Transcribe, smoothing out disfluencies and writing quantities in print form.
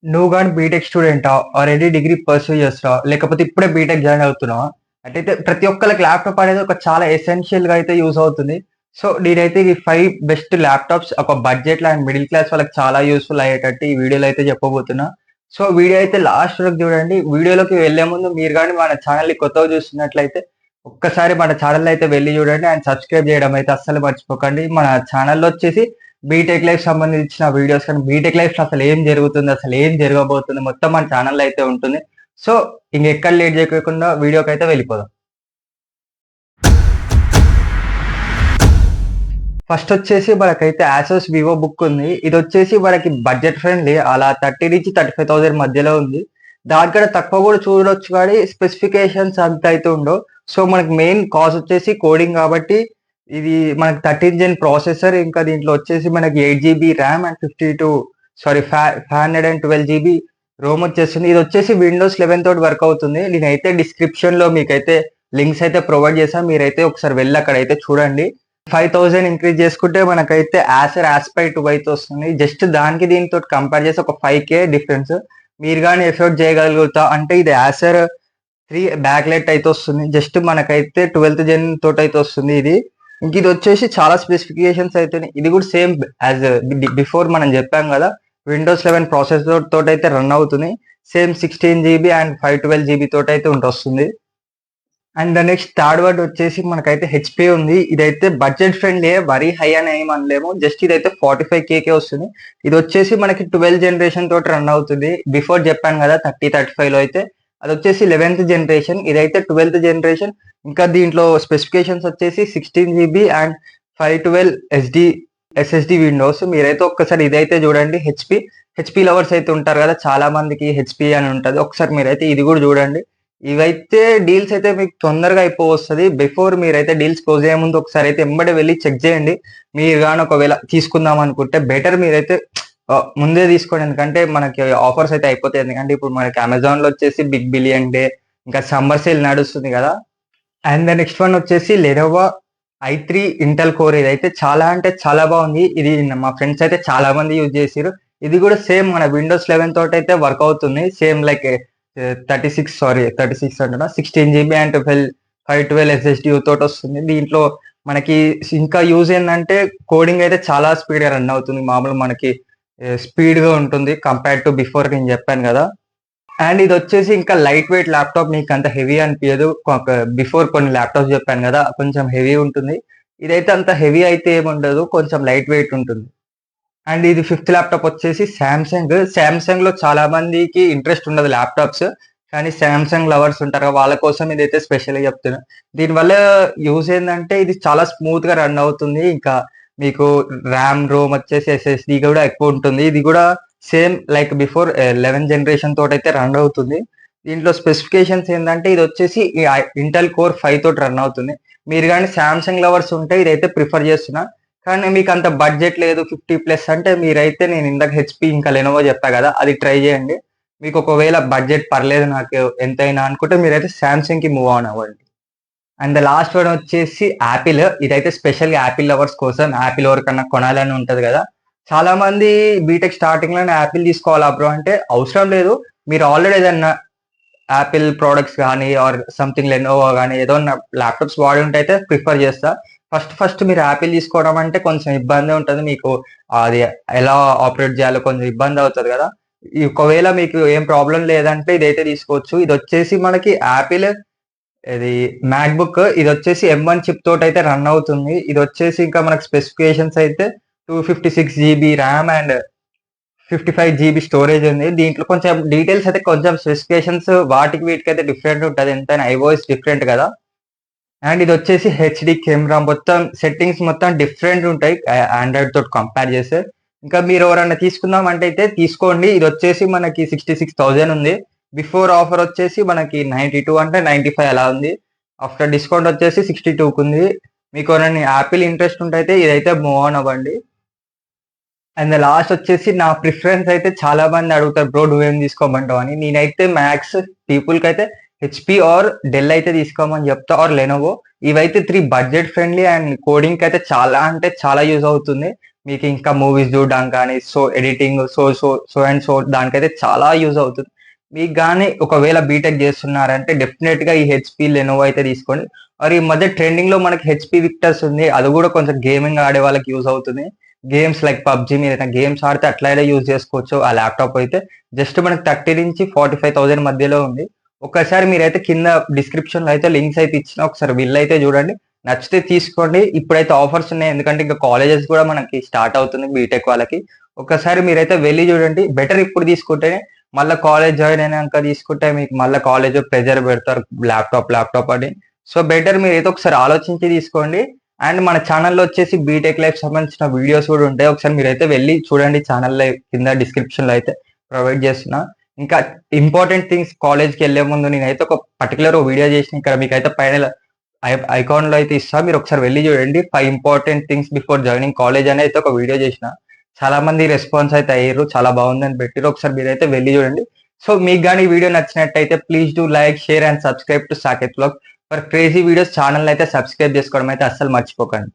నువ్వు గాని BTech స్టూడెంటా? Are degree pursue చేస్తున్నావా? లేకపోతే ఇప్పుడే బీటెక్ జాయిన్ అవుతున్నావా? అటైతే ప్రతి ఒక్కళ్ళకి ల్యాప్‌టాప్ అనేది ఒక చాలా ఎసెన్షియల్‌గా అయితే యూజ్ అవుతుంది. సో, నేనైతే ఈ 5 బెస్ట్ ల్యాప్‌టాప్స్ ఒక బడ్జెట్‌లో అండ్ మిడిల్ క్లాస్ వాళ్ళకి చాలా యూజ్‌ఫుల్ అయ్యేటట్టు ఈ వీడియోలో అయితే చెప్పబోతున్నా. సో, వీడియో అయితే లాస్ట్ వరకు చూడండి. వీడియోలోకి వెళ్ళే ముందు మీరు గాని మన ఛానెల్‌ని కొత్తగా చూస్తున్నట్లయితే ఒక్కసారి మన ఛానెల్‌ని అయితే వెళ్లి చూడండి అండ్ సబ్స్క్రైబ్ చేయడం అయితే అస్సలు మర్చిపోకండి. మన ఛానెల్‌లో వచ్చేసి బీటెక్ లైఫ్ సంబంధించిన వీడియోస్ కానీ, బీటెక్ లైఫ్‌లో అసలు ఏం జరుగుతుంది? అసలు ఏం జరగబోతుంది? మొత్తం మన ఛానెల్‌లో అయితే ఉంటుంది. సో, ఇంకెక్కడ లేట్ చేయకోకుండా వీడియోకైతే వెళ్ళిపోదాం. ఫస్ట్ వచ్చేసి మనకైతే యాసూస్ వివో బుక్ ఉంది. ఇదొచ్చేసి మనకి బడ్జెట్ ఫ్రెండ్లీ అలా 30,000-35,000 మధ్యలో ఉంది. దానికన్నా తక్కువ కూడా చూడొచ్చు కానీ స్పెసిఫికేషన్స్ అంత అయితే ఉండవు. సో, మనకి మెయిన్ కాస్ట్ వచ్చేసి కోడింగ్ కాబట్టి ఇది మనకి 13 జెన్ ప్రాసెసర్ ఇంకా దీంట్లో వచ్చేసి మనకి 8 GB RAM and 52 sorry 512 GB Rome వచ్చేస్తుంది. ఇదొచ్చేసి విండోస్ 11 తోటి వర్క్ అవుతుంది. నేనైతే డిస్క్రిప్షన్‌లో మీకైతే లింక్స్ అయితే ప్రొవైడ్ చేశాను. మీరైతే ఒకసారి వెళ్లి అక్కడైతే చూడండి. 5,000 ఇంక్రీజ్ చేసుకుంటే మనకైతే యాసర్ యాస్పై 2 అయితే వస్తుంది. జస్ట్ దానికి దీనితోటి కంపేర్ చేసి ఒక 5K డిఫరెన్స్. మీరు గాని ఎఫోర్డ్ చేయగలుగుతా అంటే ఇది యాసర్ 3 బ్యాక్‌లైట్ అయితే వస్తుంది. జస్ట్ మనకైతే 12థ్ జెన్ తోటైతే వస్తుంది ఇది. ఇంక ఇదొచ్చేసి చాలా స్పెసిఫికేషన్స్ అయితున్నాయి. ఇది కూడా సేమ్ యాజ్ బిఫోర్ మనం చెప్పాం కదా! విండోస్ 11 ప్రాసెసర్ తోటైతే రన్ అవుతుంది. సేమ్ 16 జీబీ అండ్ 512 జీబీ తోటైతే వస్తుంది. అండ్ నెక్స్ట్ థర్డ్ వర్డ్ వచ్చేసి మనకైతే హెచ్‌పీ ఉంది. ఇదైతే బడ్జెట్ ఫ్రెండ్లీయే. మరీ హై అని ఏమి అనలేము. జస్ట్ ఇదైతే 45Kకే వస్తుంది. ఇదొచ్చేసి మనకి 12 జనరేషన్ తోటి రన్ అవుతుంది. బిఫోర్ చెప్పాను కదా! 30, 35లో అయితే అదొచ్చేసి 11థ్ జనరేషన్. ఇదైతే 12థ్ జనరేషన్. ఇంకా దీంట్లో స్పెసిఫికేషన్స్ వచ్చేసి 16 జీబీ అండ్ 512 ఎస్ఎస్‌డి విండోస్. మీరైతే ఒక్కసారి ఇదైతే చూడండి హెచ్‌పీ లవర్స్ అయితే ఉంటారు కదా! చాలా మందికి హెచ్‌పీ అని ఉంటది. ఒకసారి మీరైతే ఇది కూడా చూడండి. ఇవైతే డీల్స్ అయితే మీకు తొందరగా అయిపోవస్తది. బిఫోర్ మీరైతే డీల్స్ క్లోజ్ అయ్యే ముందు ఒకసారి అయితే ఎంబడే వెళ్లి చెక్ చేయండి. మీరు గాని ఒకవేళ తీసుకుందాం అనుకుంటే బెటర్ మీరైతే ముందే తీసుకోండి. ఎందుకంటే మనకి ఆఫర్స్ అయితే అయిపోతాయి. ఎందుకంటే ఇప్పుడు మనకి అమెజాన్‌లో వచ్చేసి బిగ్ బిలియన్ డే ఇంకా సమ్మర్ సేల్ నడుస్తుంది కదా! అండ్ ద నెక్స్ట్ వన్ వచ్చేసి లెనోవో ఐ3 ఇంటెల్ కోర్. ఇదైతే చాలా అంటే చాలా బాగుంది. ఇది మా ఫ్రెండ్స్ అయితే చాలా మంది యూజ్ చేసిర్రు. ఇది కూడా సేమ్ మన విండోస్ 11 తోటైతే వర్క్ అవుతుంది. సేమ్ లైక్ 36 అంటున్నా 16 జీబీ అండ్ 512 ఎస్ఎస్‌డి తోటి వస్తుంది. దీంట్లో మనకి ఇంకా యూజ్ ఏందంటే కోడింగ్ అయితే చాలా స్పీడ్‌గా రన్ అవుతుంది. మామూలుగా మనకి స్పీడ్‌గా ఉంటుంది కంపేర్డ్ టు బిఫోర్ నేను చెప్పాను కదా! అండ్ ఇదొచ్చేసి ఇంకా లైట్ వెయిట్ ల్యాప్‌టాప్ మీకంత హెవీ అనిపియదు. బిఫోర్ కొన్ని ల్యాప్‌టాప్స్ చెప్పాను గదా! కొంచెం హెవీ ఉంటుంది. ఇదైతే అంత హెవీ అయితే ఏముండదు. కొంచెం లైట్ వెయిట్ ఉంటుంది. అండ్ ఇది ఫిఫ్త్ ల్యాప్‌టాప్ వచ్చేసి సామ్‌సంగ్. సామ్‌సంగ్‌లో చాలా మందికి ఇంట్రెస్ట్ ఉండదు ల్యాప్‌టాప్స్. కానీ సామ్‌సంగ్ లవర్స్ ఉంటారు కదా! వాళ్ళ కోసం ఇదైతే స్పెషల్‌గా చెప్తున్నా. దీనివల్ల యూజ్ ఏందంటే ఇది చాలా స్మూత్‌గా రన్ అవుతుంది. ఇంకా మీకు ర్యామ్, రోమ్ వచ్చేసి ఎస్ఎస్‌డి కూడా ఎక్కువ ఉంటుంది. ఇది కూడా సేమ్ లైక్ బిఫోర్ 11 జనరేషన్ తోటైతే రన్ అవుతుంది. దీంట్లో స్పెసిఫికేషన్స్ ఏందంటే ఇదొచ్చేసి ఇంటెల్ కోర్ 5 తోటి రన్ అవుతుంది. మీరు గాని సామ్‌సంగ్ లవర్స్ ఉంటే ఇదైతే ప్రిఫర్ చేస్తున్నా. కానీ మీకంత బడ్జెట్ లేదు 50+ అంటే మీరైతే నేను ఇందాక హెచ్‌పీ ఇంకా లెనోవో చెప్పా కదా! అది ట్రై చేయండి. మీకు ఒకవేళ బడ్జెట్ పర్లేదు నాకు ఎంతైనా అనుకుంటే మీరైతే సామ్‌సంగ్‌కి మూవ్ ఆన్ అవ్వండి. అండ్ ద లాస్ట్ వన్ వచ్చేసి యాపిల్. ఇదైతే స్పెషల్‌గా యాపిల్ లవర్స్ కోసం. యాపిల్ ఎవరికన్నా కొనాలని ఉంటది గదా! చాలా మంది బీటెక్ స్టార్టింగ్‌లోనే యాపిల్ తీసుకోవాలా బ్రో అంటే అవసరం లేదు. మీరు ఆల్రెడీ ఏదన్నా యాపిల్ ప్రొడక్ట్స్ గానీ ఆర్ సంథింగ్ లెనోవో గానీ ఏదన్నా ల్యాప్‌టాప్స్ వాడి ఉంటే అయితే ప్రిఫర్ చేస్తా. ఫస్ట్ మీరు యాపిల్ తీసుకోవడం అంటే కొంచెం ఇబ్బందే ఉంటది. మీకు అది ఎలా ఆపరేట్ చేయాలో కొంచెం ఇబ్బంది అవుతది గదా! ఒకవేళ మీకు ఏం ప్రాబ్లమ్ లేదంటే ఇదైతే తీసుకోవచ్చు. ఇదొచ్చేసి మనకి యాపిల్ ఇది మ్యాక్‌బుక్ ఇదొచ్చేసి M1 చిప్ తోటైతే రన్ అవుతుంది. ఇదొచ్చేసి ఇంకా మనకు స్పెసిఫికేషన్స్ అయితే 256 GB RAM and 55 GB storage ఉంది. దీంట్లో కొంచెం డీటెయిల్స్ అయితే కొంచెం స్పెసిఫికేషన్స్ వాటికి వీటికైతే డిఫరెంట్ ఉంటది. ఎంతైనా ఐఓఎస్ డిఫరెంట్ కదా! అండ్ ఇదొచ్చేసి హెచ్‌డీ కెమెరా మొత్తం సెట్టింగ్స్ మొత్తం డిఫరెంట్ ఉంటాయి. ఆండ్రాయిడ్ తోటి కంపేర్ చేస్తే. ఇంకా మీరు ఎవరన్నా తీసుకుందాం అంటే అయితే తీసుకోండి. ఇదొచ్చేసి మనకి 66,000 ఉంది. బిఫోర్ ఆఫర్ వచ్చేసి మనకి 92 అంటే 95 అలా ఉంది. ఆఫ్టర్ డిస్కౌంట్ వచ్చేసి 62కి ఉంది. మీకు ఎవరైనా యాపిల్ ఇంట్రెస్ట్ ఉంటే అయితే ఇదైతే మూవ్ ఆన్ అవ్వండి. అండ్ లాస్ట్ వచ్చేసి నా ప్రిఫరెన్స్ అయితే చాలా మంది అడుగుతారు బ్రో నువ్వేం తీసుకోమంటావు అని. నేనైతే మ్యాక్స్ పీపుల్‌కైతే హెచ్‌పీ ఆర్ డెల్ అయితే తీసుకోమని చెప్తా ఆర్ లెనోవో. ఇవైతే 3 బడ్జెట్ ఫ్రెండ్లీ అండ్ కోడింగ్‌కి అయితే చాలా అంటే చాలా యూజ్ అవుతుంది. మీకు ఇంకా మూవీస్ చూడడం కానీ so editing so and so దానికైతే చాలా యూజ్ అవుతుంది. మీకు కానీ ఒకవేళ బీటెక్ చేస్తున్నారంటే డెఫినెట్ గా ఈ హెచ్పి లెనోవో అయితే తీసుకోండి. మరి ఈ మధ్య ట్రెండింగ్ లో మనకి హెచ్పి విక్టర్స్ ఉంది, అది కూడా కొంచెం గేమింగ్ ఆడే వాళ్ళకి యూజ్ అవుతుంది. గేమ్స్ లైక్ పబ్జి మీద గేమ్స్ ఆడితే అట్లయినా యూజ్ చేసుకోవచ్చు. ఆ ల్యాప్టాప్ అయితే జస్ట్ మనకి 30 నుంచి 45,000 మధ్యలో ఉంది. ఒక్కసారి మీరైతే కింద డిస్క్రిప్షన్ లో అయితే లింక్స్ అయితే ఇచ్చిన, ఒకసారి బిల్ అయితే చూడండి, నచ్చితే తీసుకోండి. ఇప్పుడైతే ఆఫర్స్ ఉన్నాయి, ఎందుకంటే ఇంకా కాలేజెస్ కూడా మనకి స్టార్ట్ అవుతుంది బీటెక్ వాళ్ళకి. ఒకసారి మీరైతే వెళ్ళి చూడండి. బెటర్ ఇప్పుడు తీసుకుంటేనే, మళ్ళీ కాలేజ్ జాయిన్ అయినాక తీసుకుంటే మీకు మళ్ళీ కాలేజ్ ప్రెజర్ పెడతారు ల్యాప్టాప్ అని. సో బెటర్ మీరైతే ఒకసారి ఆలోచించి తీసుకోండి. అండ్ మన ఛానల్లో వచ్చేసి బీటెక్ లైఫ్ సంబంధించిన వీడియోస్ కూడా ఉంటాయి, ఒకసారి మీరైతే వెళ్ళి చూడండి. ఛానల్లో కింద డిస్క్రిప్షన్ లో అయితే ప్రొవైడ్ చేస్తున్నా. ఇంకా ఇంపార్టెంట్ థింగ్స్, కాలేజ్కి వెళ్లే ముందు నేనైతే ఒక పర్టికులర్ వీడియో చేసిన, ఇక్కడ మీకైతే పైన ఐకాన్ లో అయితే ఇస్తా, మీరు ఒకసారి వెళ్ళి చూడండి. 5 important things before joining college అని అయితే ఒక వీడియో చేసిన. చాలా మంది రెస్పాన్స్ అయితే అయ్యారు, చాలా బాగుందని పెట్టారు. ఒకసారి మీరైతే వెళ్ళి చూడండి. సో మీకు కానీ ఈ వీడియో నచ్చినట్టయితే please do like, share and subscribe to Saketh vlog for crazy videos. Channel అయితే సబ్స్క్రైబ్ చేసుకోవడం అయితే అస్సలు మర్చిపోకండి.